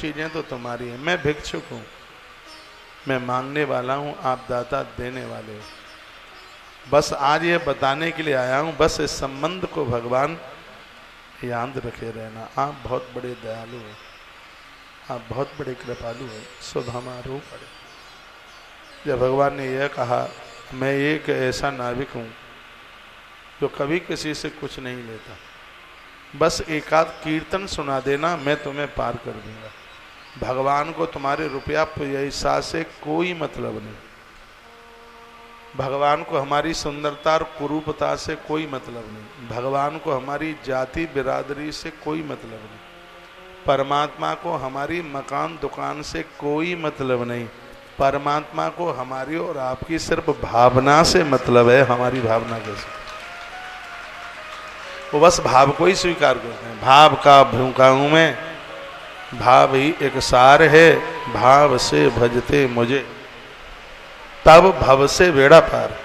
चीजें तो तुम्हारी हैं। मैं भिक्षुक हूं, मैं मांगने वाला हूं, आप दाता देने वाले हो। बस आज ये बताने के लिए आया हूं, बस इस संबंध को भगवान याद रखे रहना। आप बहुत बड़े दयालु हैं, आप बहुत बड़े कृपालु हैं, सुधमारू पड़े। जब भगवान ने यह कहा, मैं एक ऐसा नाविक हूं जो कभी किसी से कुछ नहीं लेता, बस एक आध कीर्तन सुना देना, मैं तुम्हें पार कर दूंगा। भगवान को तुम्हारे रुपया पैसा से कोई मतलब नहीं, भगवान को हमारी सुंदरता और कुरूपता से कोई मतलब नहीं, भगवान को हमारी जाति बिरादरी से कोई मतलब नहीं, परमात्मा को हमारी मकान दुकान से कोई मतलब नहीं, परमात्मा को हमारी और आपकी सिर्फ भावना से मतलब है। हमारी भावना कैसे, वो बस भाव को ही स्वीकार करते हैं। भाव का भूखा हूं मैं, भाव ही एक सार है, भाव से भजते मुझे तब भव से बेड़ा पार।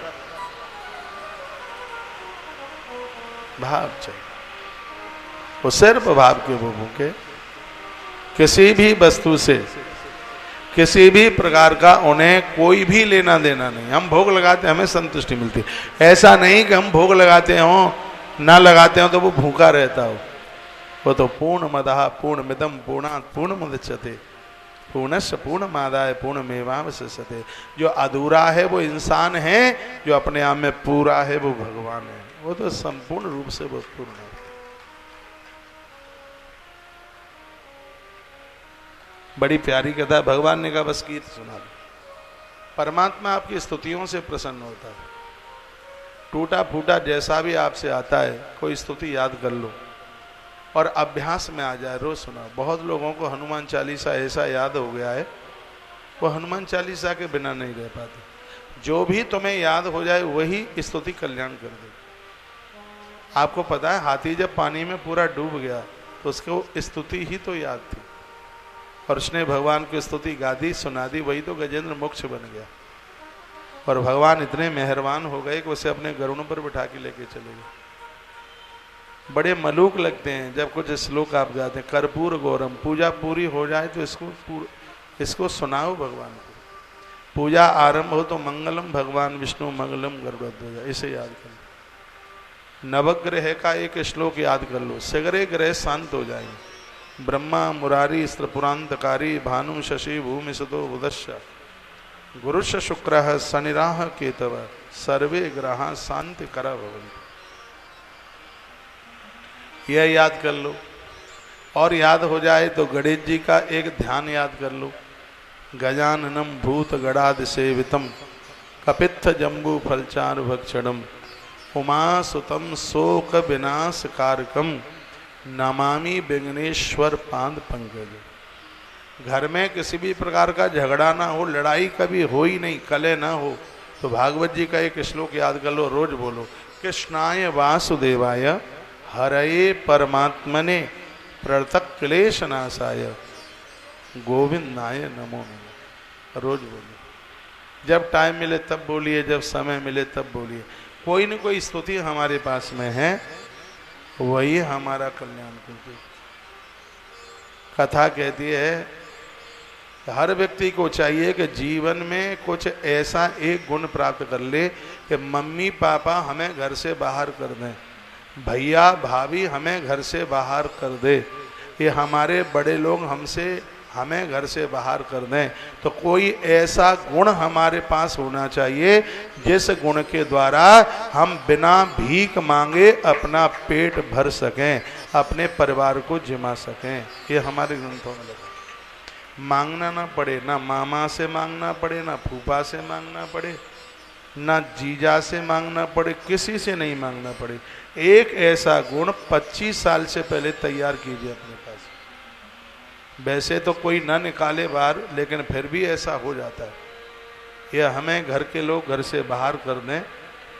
भाव चाहिए, वो सिर्फ भाव के वो भूखे, किसी भी वस्तु से किसी भी प्रकार का उन्हें कोई भी लेना देना नहीं। हम भोग लगाते हमें संतुष्टि मिलती, ऐसा नहीं कि हम भोग लगाते हों, ना लगाते हो तो वो भूखा रहता हो। वो तो पूर्ण मदः पूर्णमिदं पूर्णात् पूर्णमुदच्यते पूर्णस्य पूर्णमादाय पूर्णमेवावशिष्यते। जो अधूरा है वो इंसान है, जो अपने आप में पूरा है वो भगवान है। वो तो संपूर्ण रूप से वो पूर्ण है। बड़ी प्यारी कथा, भगवान ने कहा बस गीत सुना दो। परमात्मा आपकी स्तुतियों से प्रसन्न होता है। टूटा फूटा जैसा भी आपसे आता है, कोई स्तुति याद कर लो और अभ्यास में आ जाए, रोज सुनाओ। बहुत लोगों को हनुमान चालीसा ऐसा याद हो गया है, वो हनुमान चालीसा के बिना नहीं रह पाते। जो भी तुम्हें याद हो जाए वही स्तुति कल्याण कर दे। आपको पता है, हाथी जब पानी में पूरा डूब गया तो उसको स्तुति ही तो याद थी, और उसने भगवान की स्तुति गा दी, सुना दी, वही तो गजेंद्र मोक्ष बन गया। और भगवान इतने मेहरबान हो गए कि उसे अपने गरुड़ पर बिठा के लेके चले गए। बड़े मलूक लगते हैं जब कुछ श्लोक आप गाते हैं, कर्पूर गौरम। पूजा पूरी हो जाए तो इसको सुनाओ भगवान को। पूजा आरंभ हो तो मंगलम भगवान विष्णु मंगलम गरुड़ध्वज, इसे याद कर लो। नवग्रह का एक श्लोक याद कर लो, सगरे ग्रह शांत हो जाएंगे। ब्रह्मा मुरारी स्त्रिपुरांतकारी भानु शशि भूमि सुतो बुधश्च गुरुश शुक्र शनिराह केतव सर्वे ग्रह शांति करा भवन्तु। यह याद कर लो। और याद हो जाए तो गणेश जी का एक ध्यान याद कर लो। गजाननम भूत गणाद सेवितम कपित्थ जम्बू फलचार भक्षणम उमा सुतम शोक विनाश कारकम नमामि विघ्नेश्वर पाद पंकज। घर में किसी भी प्रकार का झगड़ा ना हो, लड़ाई कभी हो ही नहीं, कले ना हो, तो भागवत जी का एक श्लोक याद कर लो, रोज बोलो। कृष्णाय वासुदेवाय हरये परमात्मने प्रतक क्लेश नाशाय गोविंदाय नमो नमः। रोज बोलो, जब टाइम मिले तब बोलिए, जब समय मिले तब बोलिए। कोई न कोई स्तुति हमारे पास में है, वही हमारा कल्याण करती। कथा कहती है हर व्यक्ति को चाहिए कि जीवन में कुछ ऐसा एक गुण प्राप्त कर ले कि मम्मी पापा हमें घर से बाहर कर दें, भैया भाभी हमें घर से बाहर कर दे, ये हमारे बड़े लोग हमें घर से बाहर कर दें। तो कोई ऐसा गुण हमारे पास होना चाहिए जिस गुण के द्वारा हम बिना भीख मांगे अपना पेट भर सकें, अपने परिवार को जिमा सकें। ये हमारे ग्रंथों में लिखा। मांगना ना पड़े, ना मामा से मांगना पड़े, ना फूफा से मांगना पड़े, ना जीजा से मांगना पड़े, किसी से नहीं मांगना पड़े। एक ऐसा गुण 25 साल से पहले तैयार कीजिए अपने पास। वैसे तो कोई ना निकाले बाहर, लेकिन फिर भी ऐसा हो जाता है। यह हमें घर के लोग घर से बाहर कर दें,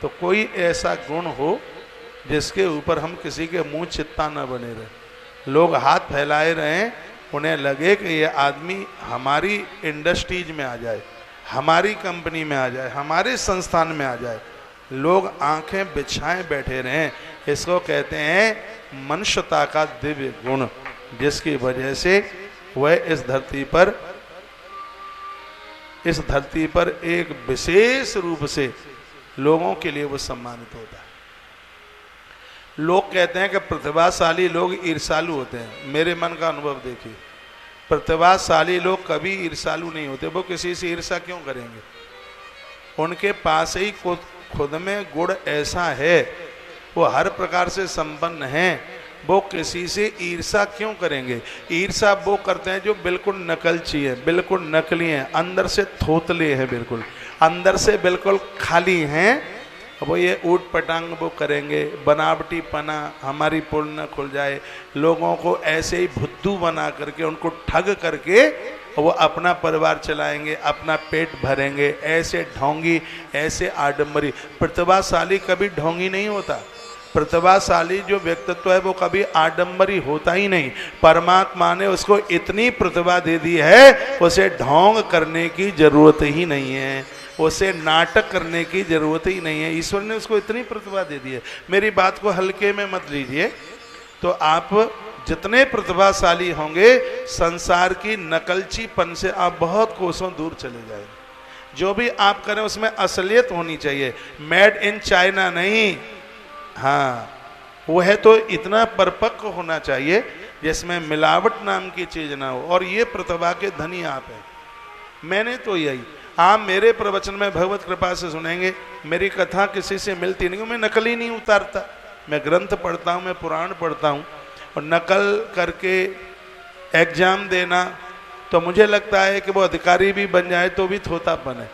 तो कोई ऐसा गुण हो जिसके ऊपर हम किसी के मुंह चित्ता न बने रहे। लोग हाथ फैलाए रहें, उन्हें लगे कि ये आदमी हमारी इंडस्ट्रीज में आ जाए, हमारी कंपनी में आ जाए, हमारे संस्थान में आ जाए। लोग आंखें बिछाएं बैठे रहें, इसको कहते हैं मनुष्यता का दिव्य गुण, जिसकी वजह से वह इस धरती पर एक विशेष रूप से लोगों के लिए वो सम्मानित होता है। लोग कहते हैं कि प्रतिभाशाली लोग ईर्ष्यालु होते हैं। मेरे मन का अनुभव देखिए, प्रतिभाशाली लोग कभी ईर्ष्यालु नहीं होते। वो किसी से ईर्ष्या क्यों करेंगे? उनके पास ही खुद में गुण ऐसा है, वो हर प्रकार से संपन्न हैं, वो किसी से ईर्ष्या क्यों करेंगे? ईर्ष्या वो करते हैं जो बिल्कुल नकलची है, बिल्कुल नकली हैं, अंदर से थोतले हैं, बिल्कुल अंदर से बिल्कुल खाली हैं। वो ये ऊट पटांग वो करेंगे, बनावटी पना, हमारी पुल न खुल जाए, लोगों को ऐसे ही भुद्दू बना करके उनको ठग करके वो अपना परिवार चलाएंगे, अपना पेट भरेंगे। ऐसे ढोंगी, ऐसे आडंबरी। प्रतिभाशाली कभी ढोंगी नहीं होता। प्रतिभाशाली जो व्यक्तित्व है वो कभी आडंबरी होता ही नहीं। परमात्मा ने उसको इतनी प्रतिभा दे दी है, उसे ढोंग करने की जरूरत ही नहीं है, उसे नाटक करने की जरूरत ही नहीं है। ईश्वर ने उसको इतनी प्रतिभा दे दी है। मेरी बात को हल्के में मत लीजिए। तो आप जितने प्रतिभाशाली होंगे, संसार की नकलचीपन से आप बहुत कोसों दूर चले जाएंगे। जो भी आप करें उसमें असलियत होनी चाहिए, मेड इन चाइना नहीं। हाँ, वह तो इतना परिपक्व होना चाहिए जिसमें मिलावट नाम की चीज ना हो। और ये प्रतिभा के धनी आप हैं। मैंने तो यही, आप मेरे प्रवचन में भगवत कृपा से सुनेंगे, मेरी कथा किसी से मिलती नहीं, मैं नकल ही नहीं उतारता। मैं ग्रंथ पढ़ता हूँ, मैं पुराण पढ़ता हूँ, और नकल करके एग्जाम देना तो मुझे लगता है कि वो अधिकारी भी बन जाए तो भी थोतापन है।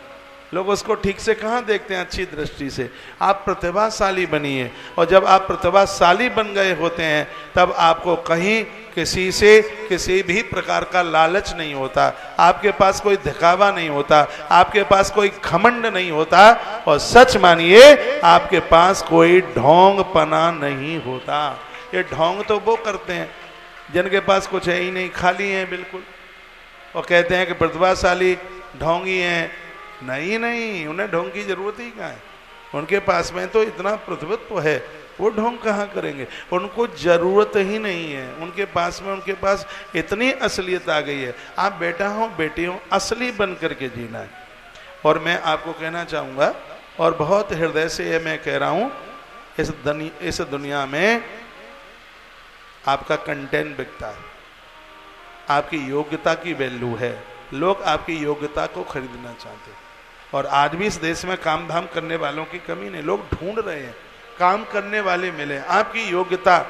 लोग उसको ठीक से कहाँ देखते हैं अच्छी दृष्टि से। आप प्रतिभाशाली बनिए, और जब आप प्रतिभाशाली बन गए होते हैं तब आपको कहीं किसी से किसी भी प्रकार का लालच नहीं होता, आपके पास कोई दिखावा नहीं होता, आपके पास कोई घमंड नहीं होता, और सच मानिए आपके पास कोई ढोंगपना नहीं होता। ये ढोंग तो वो करते हैं जिनके पास कुछ है ही नहीं, खाली हैं बिल्कुल, और कहते हैं कि प्रतिभाशाली ढोंगी हैं। नहीं नहीं, उन्हें ढोंग की जरूरत ही कहाँ है? उनके पास में तो इतना प्रतिभत्व है, वो ढोंग कहाँ करेंगे? उनको जरूरत ही नहीं है। उनके पास इतनी असलियत आ गई है। आप बेटा हो बेटी हो, असली बन करके जीना है। और मैं आपको कहना चाहूँगा, और बहुत हृदय से ये मैं कह रहा हूँ, इस दुनिया में आपका कंटेंट बिकता है, आपकी योग्यता की वैल्यू है। लोग आपकी योग्यता को खरीदना चाहते हैं। और आज भी इस देश में काम धाम करने वालों की कमी नहीं, लोग ढूंढ रहे हैं काम करने वाले मिले। आपकी योग्यता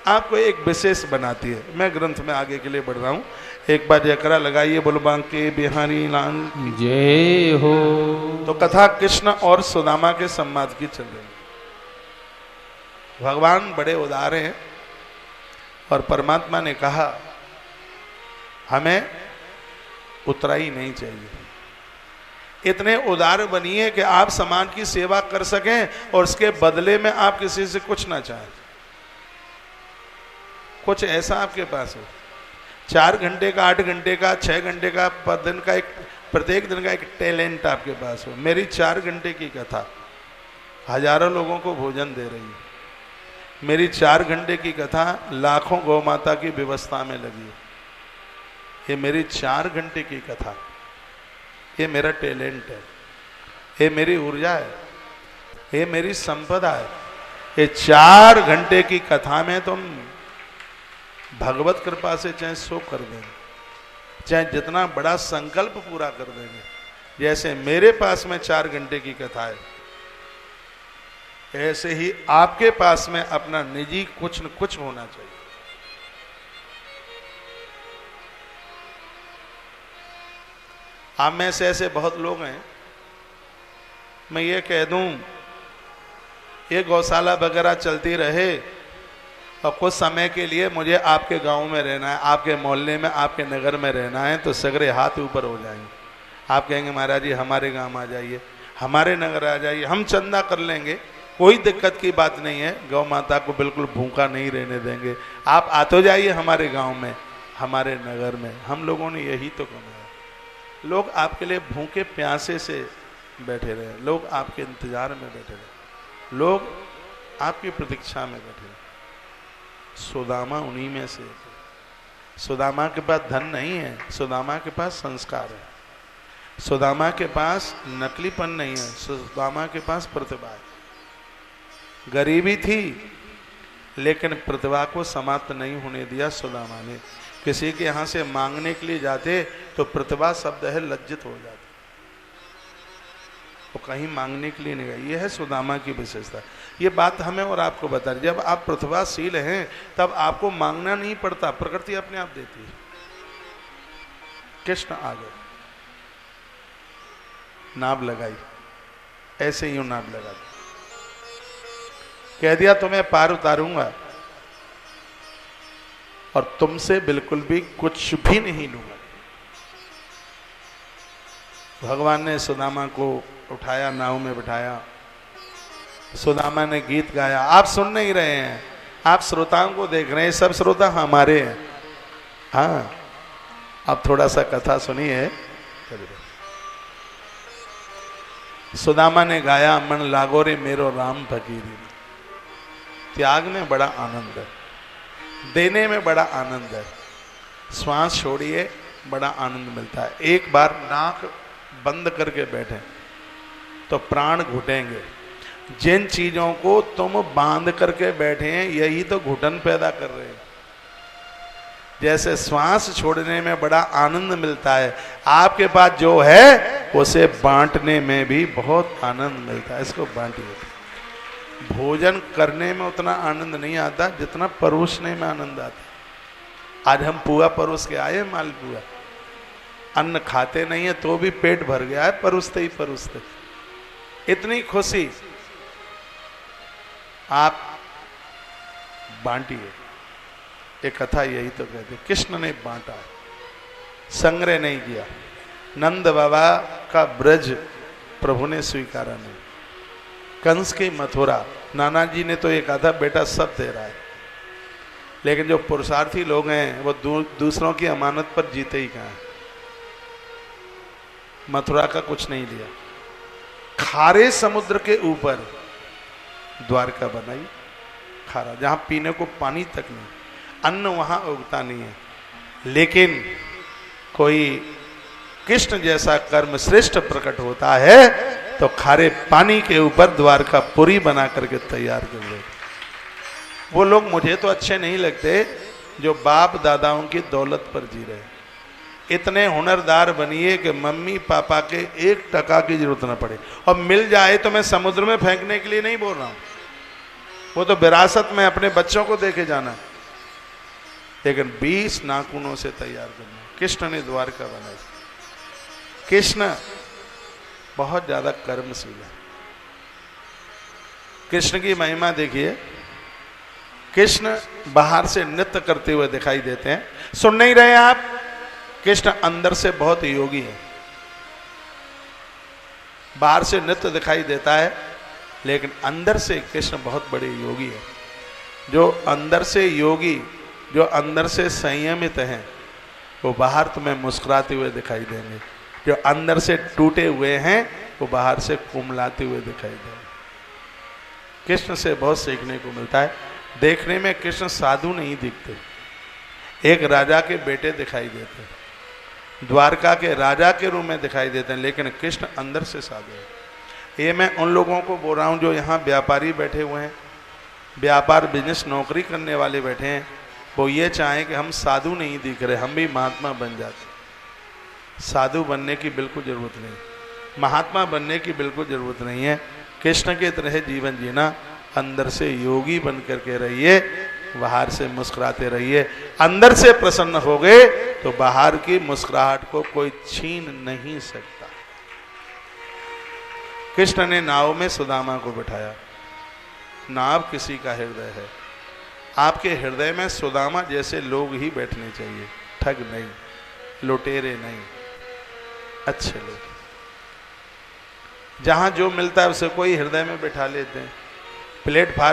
आपको एक विशेष बनाती है। मैं ग्रंथ में आगे के लिए बढ़ रहा हूँ। एक बार जयकारा लगाइए, बोलो बांके बिहारी लाल जय हो। तो कथा कृष्ण और सुदामा के संवाद की चल रही। भगवान बड़े उदार हैं, और परमात्मा ने कहा हमें उतराई नहीं चाहिए। इतने उदार बनिए कि आप समाज की सेवा कर सकें, और उसके बदले में आप किसी से कुछ ना चाहें। कुछ ऐसा आपके पास हो, 4 घंटे का, 8 घंटे का, 6 घंटे का, प्रत्येक दिन का एक टैलेंट आपके पास हो। मेरी 4 घंटे की कथा हजारों लोगों को भोजन दे रही है। मेरी 4 घंटे की कथा लाखों गौ माता की व्यवस्था में लगी है। ये मेरी 4 घंटे की कथा, ये मेरा टैलेंट है, ये मेरी ऊर्जा है, ये मेरी संपदा है। ये 4 घंटे की कथा में तुम भगवत कृपा से चाहे सो कर देंगे, चाहे जितना बड़ा संकल्प पूरा कर देंगे। जैसे मेरे पास में 4 घंटे की कथा है, ऐसे ही आपके पास में अपना निजी कुछ न कुछ होना चाहिए। आप में से ऐसे बहुत लोग हैं, मैं ये कह दूं ये गौशाला वगैरह चलती रहे, और कुछ समय के लिए मुझे आपके गांव में रहना है, आपके मोहल्ले में, आपके नगर में रहना है, तो सगरे हाथ ऊपर हो जाएंगे। आप कहेंगे महाराज जी हमारे गांव आ जाइए, हमारे नगर आ जाइए, हम चंदा कर लेंगे, कोई दिक्कत की बात नहीं है, गौ माता को बिल्कुल भूखा नहीं रहने देंगे। आप आ तो जाइए हमारे गाँव में, हमारे नगर में। हम लोगों ने यही तो कहा। लोग आपके लिए भूखे प्यासे से बैठे रहे, लोग आपके इंतजार में बैठे रहे, लोग आपकी प्रतीक्षा में बैठे रहे। सुदामा उन्हीं में से। सुदामा के पास धन नहीं है, सुदामा के पास संस्कार है, सुदामा के पास नकलीपन नहीं है, सुदामा के पास प्रतिभा है। गरीबी थी लेकिन प्रतिभा को समाप्त नहीं होने दिया सुदामा ने। किसी के यहाँ से मांगने के लिए जाते तो प्रतिभा शब्द है लज्जित हो जाते, तो कहीं मांगने के लिए नहीं गए। यह है सुदामा की विशेषता। ये बात हमें और आपको बता रही, जब आप प्रतिभाशील हैं तब आपको मांगना नहीं पड़ता, प्रकृति अपने आप देती है। कृष्ण आ गए, नाव लगाई, ऐसे ही नाव लगा दी, कह दिया तुम्हें पार उतारूंगा और तुमसे बिल्कुल भी कुछ भी नहीं लूंगा। भगवान ने सुदामा को उठाया, नाव में बिठाया, सुदामा ने गीत गाया। आप सुन नहीं रहे हैं, आप श्रोताओं को देख रहे हैं, सब श्रोता हमारे हैं। हाँ, आप थोड़ा सा कथा सुनिए। सुदामा ने गाया, मन लागो रे मेरो राम फकीरी। त्याग में बड़ा आनंद है, देने में बड़ा आनंद है। श्वास छोड़िए, बड़ा आनंद मिलता है। एक बार नाक बंद करके बैठे तो प्राण घुटेंगे। जिन चीजों को तुम बांध करके बैठे हैं यही तो घुटन पैदा कर रहे हैं। जैसे श्वास छोड़ने में बड़ा आनंद मिलता है, आपके पास जो है उसे बांटने में भी बहुत आनंद मिलता है। इसको बांटिए। भोजन करने में उतना आनंद नहीं आता जितना परोसने में आनंद आता। आज हम पुआ परोस के आए, मालपुआ। अन्न खाते नहीं है तो भी पेट भर गया है, परोसते ही परोसते। इतनी खुशी। आप बांटिए। एक कथा यही तो कहते, कृष्ण ने बांटा, संग्रह नहीं किया। नंद बाबा का ब्रज प्रभु ने स्वीकारा नहीं। कंस की मथुरा, नाना जी ने तो ये कहा था बेटा सब दे रहा है, लेकिन जो पुरुषार्थी लोग हैं वो दूसरों की अमानत पर जीते ही कहाँ हैं। मथुरा का कुछ नहीं लिया। खारे समुद्र के ऊपर द्वारका बनाई, खारा, जहां पीने को पानी तक नहीं, अन्न वहां उगता नहीं है, लेकिन कोई कृष्ण जैसा कर्म श्रेष्ठ प्रकट होता है तो खारे पानी के ऊपर द्वारका पुरी बना करके तैयार कर दे। वो लोग मुझे तो अच्छे नहीं लगते जो बाप दादाओं की दौलत पर जी रहे। इतने हुनरदार बनिए कि मम्मी पापा के 1 टका की जरूरत ना पड़े, और मिल जाए तो मैं समुद्र में फेंकने के लिए नहीं बोल रहा हूं, वो तो विरासत में अपने बच्चों को देके जाना, लेकिन 20 नाखूनों से तैयार करना। कृष्ण ने द्वारका बनाई। कृष्ण बहुत ज्यादा कर्मशील है। कृष्ण की महिमा देखिए, कृष्ण बाहर से नृत्य करते हुए दिखाई देते हैं। सुन नहीं रहे आप? कृष्ण अंदर से बहुत योगी है। बाहर से नृत्य दिखाई देता है लेकिन अंदर से कृष्ण बहुत बड़े योगी है। जो अंदर से योगी, जो अंदर से संयमित हैं, वो बाहर तुम्हें मुस्कुराते हुए दिखाई देंगे। जो अंदर से टूटे हुए हैं वो बाहर से कुमलाते हुए दिखाई देंगे। कृष्ण से बहुत सीखने को मिलता है। देखने में कृष्ण साधु नहीं दिखते, एक राजा के बेटे दिखाई देते हैं, द्वारका के राजा के रूप में दिखाई देते हैं, लेकिन कृष्ण अंदर से साधु है। ये मैं उन लोगों को बोल रहा हूँ जो यहाँ व्यापारी बैठे हुए हैं, व्यापार बिजनेस नौकरी करने वाले बैठे हैं, वो ये चाहें कि हम साधु नहीं दिख रहे, हम भी महात्मा बन जाते। साधु बनने की बिल्कुल जरूरत नहीं, महात्मा बनने की बिल्कुल जरूरत नहीं है। कृष्ण के तरह जीवन जीना, अंदर से योगी बन करके रहिए, बाहर से मुस्कुराते रहिए। अंदर से प्रसन्न हो गए तो बाहर की मुस्कुराहट को कोई छीन नहीं सकता। कृष्ण ने नाव में सुदामा को बिठाया। नाव किसी का हृदय है। आपके हृदय में सुदामा जैसे लोग ही बैठने चाहिए, ठग नहीं, लुटेरे नहीं, अच्छे लोग। जहां जो मिलता है उसे कोई हृदय में बिठा लेते हैं। प्लेट फाड़